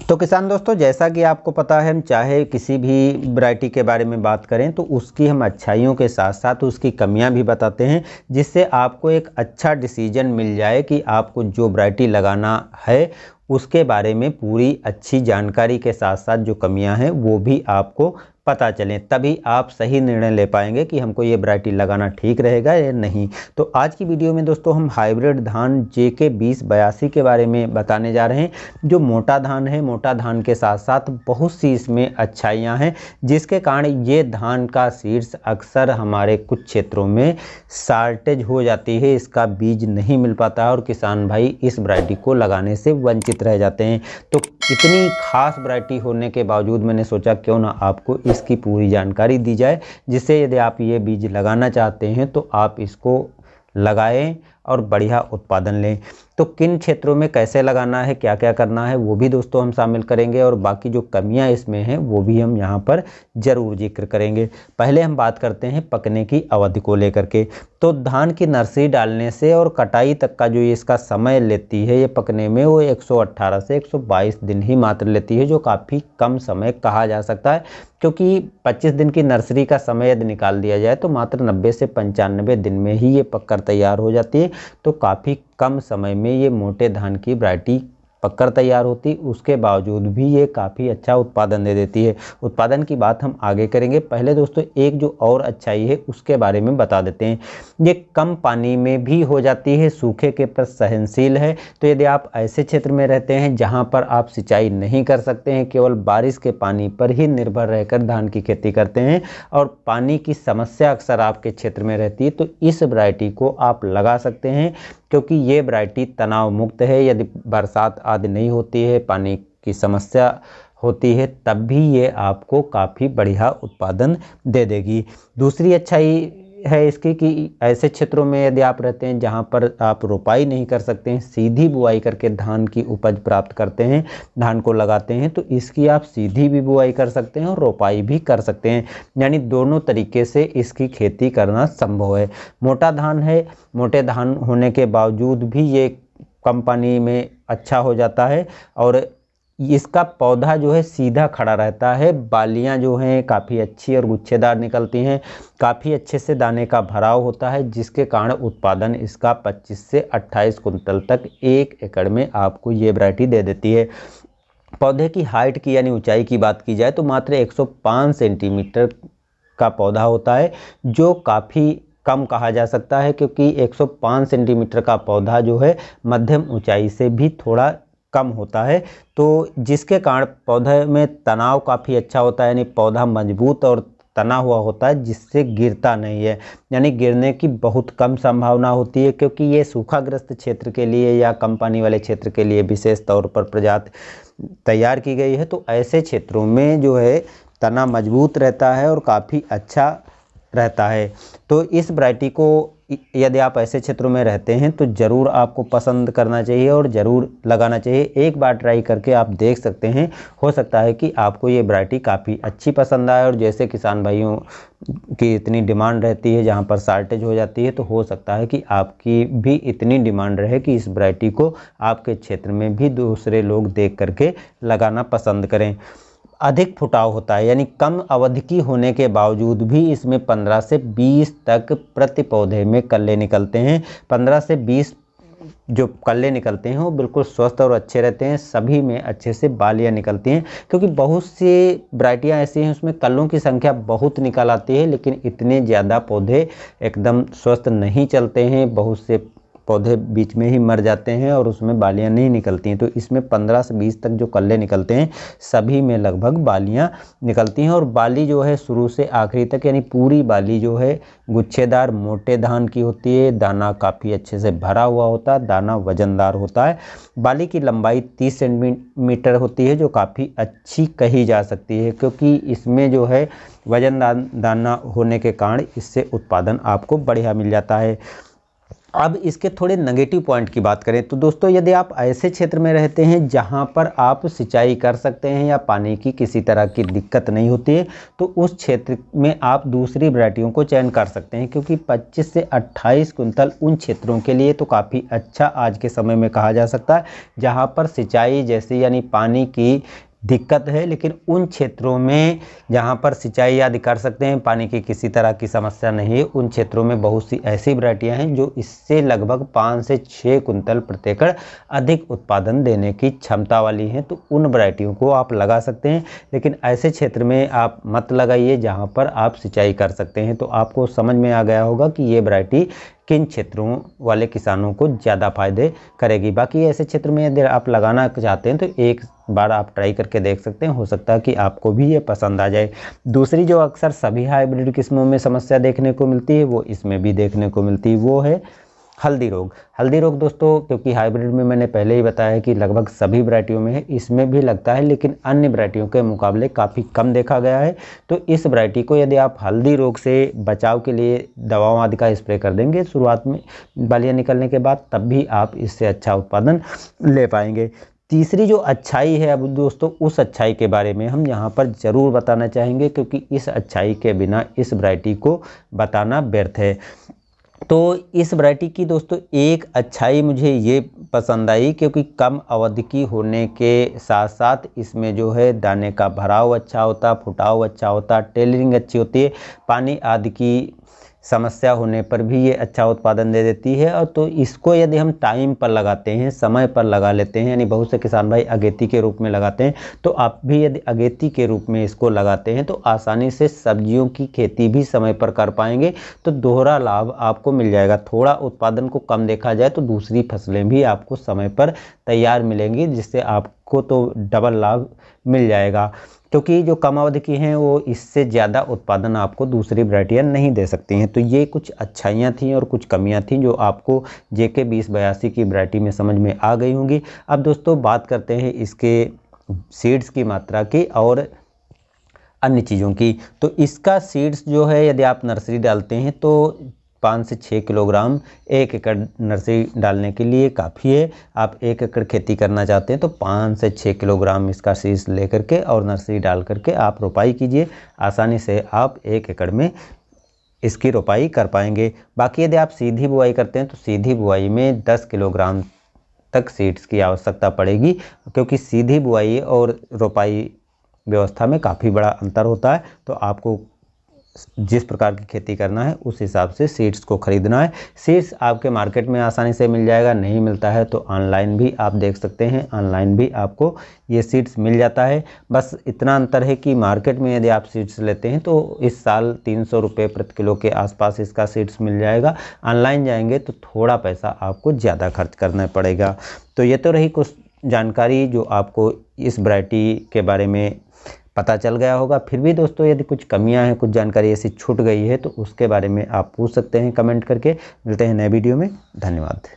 तो किसान दोस्तों, जैसा कि आपको पता है, हम चाहे किसी भी वैरायटी के बारे में बात करें तो उसकी हम अच्छाइयों के साथ साथ उसकी कमियां भी बताते हैं, जिससे आपको एक अच्छा डिसीजन मिल जाए कि आपको जो वैरायटी लगाना है उसके बारे में पूरी अच्छी जानकारी के साथ साथ जो कमियां हैं वो भी आपको पता चलें। तभी आप सही निर्णय ले पाएंगे कि हमको ये वैरायटी लगाना ठीक रहेगा या नहीं। तो आज की वीडियो में दोस्तों हम हाइब्रिड धान JK 2082 के बारे में बताने जा रहे हैं, जो मोटा धान है। मोटा धान के साथ साथ बहुत सी इसमें अच्छाइयाँ हैं, जिसके कारण ये धान का सीड्स अक्सर हमारे कुछ क्षेत्रों में शॉर्टेज हो जाती है, इसका बीज नहीं मिल पाता है और किसान भाई इस वैरायटी को लगाने से वंचित रह जाते हैं। तो इतनी खास वैरायटी होने के बावजूद मैंने सोचा क्यों ना आपको इसकी पूरी जानकारी दी जाए, जिससे यदि आप ये बीज लगाना चाहते हैं तो आप इसको लगाएं और बढ़िया उत्पादन लें। तो किन क्षेत्रों में कैसे लगाना है, क्या क्या करना है, वो भी दोस्तों हम शामिल करेंगे और बाकी जो कमियां इसमें हैं वो भी हम यहाँ पर ज़रूर जिक्र करेंगे। पहले हम बात करते हैं पकने की अवधि को लेकर के। तो धान की नर्सरी डालने से और कटाई तक का जो इसका समय लेती है ये पकने में, वो 118 से 122 दिन ही मात्र लेती है, जो काफ़ी कम समय कहा जा सकता है, क्योंकि 25 दिन की नर्सरी का समय यदि निकाल दिया जाए तो मात्र 90 से 95 दिन में ही ये पककर तैयार हो जाती है। तो काफ़ी कम समय में ये मोटे धान की वैरायटी पककर तैयार होती, उसके बावजूद भी ये काफ़ी अच्छा उत्पादन दे देती है। उत्पादन की बात हम आगे करेंगे। पहले दोस्तों एक जो और अच्छाई है उसके बारे में बता देते हैं। ये कम पानी में भी हो जाती है, सूखे के पर सहनशील है। तो यदि आप ऐसे क्षेत्र में रहते हैं जहाँ पर आप सिंचाई नहीं कर सकते हैं, केवल बारिश के पानी पर ही निर्भर रहकर धान की खेती करते हैं और पानी की समस्या अक्सर आपके क्षेत्र में रहती है, तो इस वैरायटी को आप लगा सकते हैं, क्योंकि ये वैरायटी तनाव मुक्त है। यदि बरसात आदि नहीं होती है, पानी की समस्या होती है, तब भी ये आपको काफ़ी बढ़िया उत्पादन दे देगी। दूसरी अच्छाई है इसकी कि ऐसे क्षेत्रों में यदि आप रहते हैं जहाँ पर आप रोपाई नहीं कर सकते हैं, सीधी बुआई करके धान की उपज प्राप्त करते हैं, धान को लगाते हैं, तो इसकी आप सीधी भी बुआई कर सकते हैं और रोपाई भी कर सकते हैं, यानी दोनों तरीके से इसकी खेती करना संभव है। मोटा धान है, मोटे धान होने के बावजूद भी ये कम पानी में अच्छा हो जाता है और इसका पौधा जो है सीधा खड़ा रहता है। बालियां जो हैं काफ़ी अच्छी और गुच्छेदार निकलती हैं, काफ़ी अच्छे से दाने का भराव होता है, जिसके कारण उत्पादन इसका 25 से 28 कुंटल तक 1 एकड़ में आपको ये वैरायटी दे देती है। पौधे की हाइट की यानी ऊंचाई की बात की जाए तो मात्र 105 सेंटीमीटर का पौधा होता है, जो काफ़ी कम कहा जा सकता है, क्योंकि 105 सेंटीमीटर का पौधा जो है मध्यम ऊंचाई से भी थोड़ा कम होता है, तो जिसके कारण पौधे में तनाव काफ़ी अच्छा होता है, यानी पौधा मजबूत और तना हुआ होता है, जिससे गिरता नहीं है, यानी गिरने की बहुत कम संभावना होती है, क्योंकि ये सूखाग्रस्त क्षेत्र के लिए या कम पानी वाले क्षेत्र के लिए विशेष तौर पर प्रजाति तैयार की गई है। तो ऐसे क्षेत्रों में जो है तना मजबूत रहता है और काफ़ी अच्छा रहता है। तो इस वैरायटी को यदि आप ऐसे क्षेत्रों में रहते हैं तो ज़रूर आपको पसंद करना चाहिए और ज़रूर लगाना चाहिए। एक बार ट्राई करके आप देख सकते हैं, हो सकता है कि आपको ये वैरायटी काफ़ी अच्छी पसंद आए। और जैसे किसान भाइयों की इतनी डिमांड रहती है जहाँ पर शॉर्टेज हो जाती है, तो हो सकता है कि आपकी भी इतनी डिमांड रहे कि इस वैरायटी को आपके क्षेत्र में भी दूसरे लोग देख करके लगाना पसंद करें। अधिक फुटाव होता है, यानी कम अवधि की होने के बावजूद भी इसमें 15 से 20 तक प्रति पौधे में कल्ले निकलते हैं। 15 से 20 जो कल्ले निकलते हैं वो बिल्कुल स्वस्थ और अच्छे रहते हैं, सभी में अच्छे से बालियाँ निकलती हैं, क्योंकि बहुत सी वैरायटियाँ ऐसी हैं उसमें कल्लों की संख्या बहुत निकल आती है, लेकिन इतने ज़्यादा पौधे एकदम स्वस्थ नहीं चलते हैं। बहुत से पौधे बीच में ही मर जाते हैं और उसमें बालियां नहीं निकलती हैं। तो इसमें 15 से 20 तक जो कल्ले निकलते हैं सभी में लगभग बालियां निकलती हैं, और बाली जो है शुरू से आखिरी तक यानी पूरी बाली जो है गुच्छेदार मोटे धान की होती है। दाना काफ़ी अच्छे से भरा हुआ होता है, दाना वजनदार होता है। बाली की लंबाई 30 सेंटीमीटर होती है, जो काफ़ी अच्छी कही जा सकती है, क्योंकि इसमें जो है वजनदार दाना होने के कारण इससे उत्पादन आपको बढ़िया मिल जाता है। अब इसके थोड़े नेगेटिव पॉइंट की बात करें तो दोस्तों, यदि आप ऐसे क्षेत्र में रहते हैं जहां पर आप सिंचाई कर सकते हैं या पानी की किसी तरह की दिक्कत नहीं होती है, तो उस क्षेत्र में आप दूसरी वैरायटियों को चयन कर सकते हैं, क्योंकि 25 से 28 कुंतल उन क्षेत्रों के लिए तो काफ़ी अच्छा आज के समय में कहा जा सकता है जहाँ पर सिंचाई जैसे यानी पानी की दिक्कत है। लेकिन उन क्षेत्रों में जहाँ पर सिंचाई आदि कर सकते हैं, पानी की किसी तरह की समस्या नहीं है, उन क्षेत्रों में बहुत सी ऐसी वैरायटियाँ हैं जो इससे लगभग 5 से 6 कुंतल प्रति एकड़ अधिक उत्पादन देने की क्षमता वाली हैं। तो उन वैरायटियों को आप लगा सकते हैं, लेकिन ऐसे क्षेत्र में आप मत लगाइए जहाँ पर आप सिंचाई कर सकते हैं। तो आपको समझ में आ गया होगा कि ये वैरायटी किन क्षेत्रों वाले किसानों को ज़्यादा फायदे करेगी। बाकी ऐसे क्षेत्र में यदि आप लगाना चाहते हैं तो एक बार आप ट्राई करके देख सकते हैं, हो सकता है कि आपको भी ये पसंद आ जाए। दूसरी जो अक्सर सभी हाइब्रिड किस्मों में समस्या देखने को मिलती है वो इसमें भी देखने को मिलती है, वो है हल्दी रोग। हल्दी रोग दोस्तों, क्योंकि हाइब्रिड में मैंने पहले ही बताया कि लगभग सभी वैरायटियों में है, इसमें भी लगता है, लेकिन अन्य वैरायटियों के मुकाबले काफ़ी कम देखा गया है। तो इस वैरायटी को यदि आप हल्दी रोग से बचाव के लिए दवाओं आदि का स्प्रे कर देंगे शुरुआत में बालियाँ निकलने के बाद, तब भी आप इससे अच्छा उत्पादन ले पाएंगे। तीसरी जो अच्छाई है अब दोस्तों, उस अच्छाई के बारे में हम यहाँ पर ज़रूर बताना चाहेंगे, क्योंकि इस अच्छाई के बिना इस वैरायटी को बताना व्यर्थ है। तो इस वैरायटी की दोस्तों एक अच्छाई मुझे ये पसंद आई, क्योंकि कम अवधि की होने के साथ साथ इसमें जो है दाने का भराव अच्छा होता, फुटाव अच्छा होता, टेलरिंग अच्छी होती है, पानी आदि की समस्या होने पर भी ये अच्छा उत्पादन दे देती है। और तो इसको यदि हम टाइम पर लगाते हैं, समय पर लगा लेते हैं, यानी बहुत से किसान भाई अगेती के रूप में लगाते हैं, तो आप भी यदि अगेती के रूप में इसको लगाते हैं तो आसानी से सब्जियों की खेती भी समय पर कर पाएंगे। तो दोहरा लाभ आपको मिल जाएगा। थोड़ा उत्पादन को कम देखा जाए तो दूसरी फसलें भी आपको समय पर तैयार मिलेंगी, जिससे आपको तो डबल लाभ मिल जाएगा। क्योंकि जो कम अवधि की हैं वो इससे ज़्यादा उत्पादन आपको दूसरी वैरायटियाँ नहीं दे सकती हैं। तो ये कुछ अच्छाइयाँ थीं और कुछ कमियाँ थीं जो आपको JK 2082 की वैरायटी में समझ में आ गई होंगी। अब दोस्तों बात करते हैं इसके सीड्स की मात्रा की और अन्य चीज़ों की। तो इसका सीड्स जो है, यदि आप नर्सरी डालते हैं तो 5 से 6 किलोग्राम 1 एकड़ नर्सरी डालने के लिए काफ़ी है। आप 1 एकड़ खेती करना चाहते हैं तो 5 से 6 किलोग्राम इसका सीड्स लेकर के और नर्सरी डाल करके आप रोपाई कीजिए। आसानी से आप 1 एकड़ में इसकी रोपाई कर पाएंगे। बाकी यदि आप सीधी बुआई करते हैं तो सीधी बुआई में 10 किलोग्राम तक सीड्स की आवश्यकता पड़ेगी, क्योंकि सीधी बुआई और रोपाई व्यवस्था में काफ़ी बड़ा अंतर होता है। तो आपको जिस प्रकार की खेती करना है उस हिसाब से सीड्स को खरीदना है। सीड्स आपके मार्केट में आसानी से मिल जाएगा, नहीं मिलता है तो ऑनलाइन भी आप देख सकते हैं, ऑनलाइन भी आपको ये सीड्स मिल जाता है। बस इतना अंतर है कि मार्केट में यदि आप सीड्स लेते हैं तो इस साल 300 रुपये प्रति किलो के आसपास इसका सीड्स मिल जाएगा। ऑनलाइन जाएंगे तो थोड़ा पैसा आपको ज़्यादा खर्च करना पड़ेगा। तो ये तो रही कुछ जानकारी जो आपको इस वैरायटी के बारे में पता चल गया होगा। फिर भी दोस्तों यदि कुछ कमियां हैं, कुछ जानकारी ऐसी छूट गई है तो उसके बारे में आप पूछ सकते हैं कमेंट करके। मिलते हैं नए वीडियो में, धन्यवाद।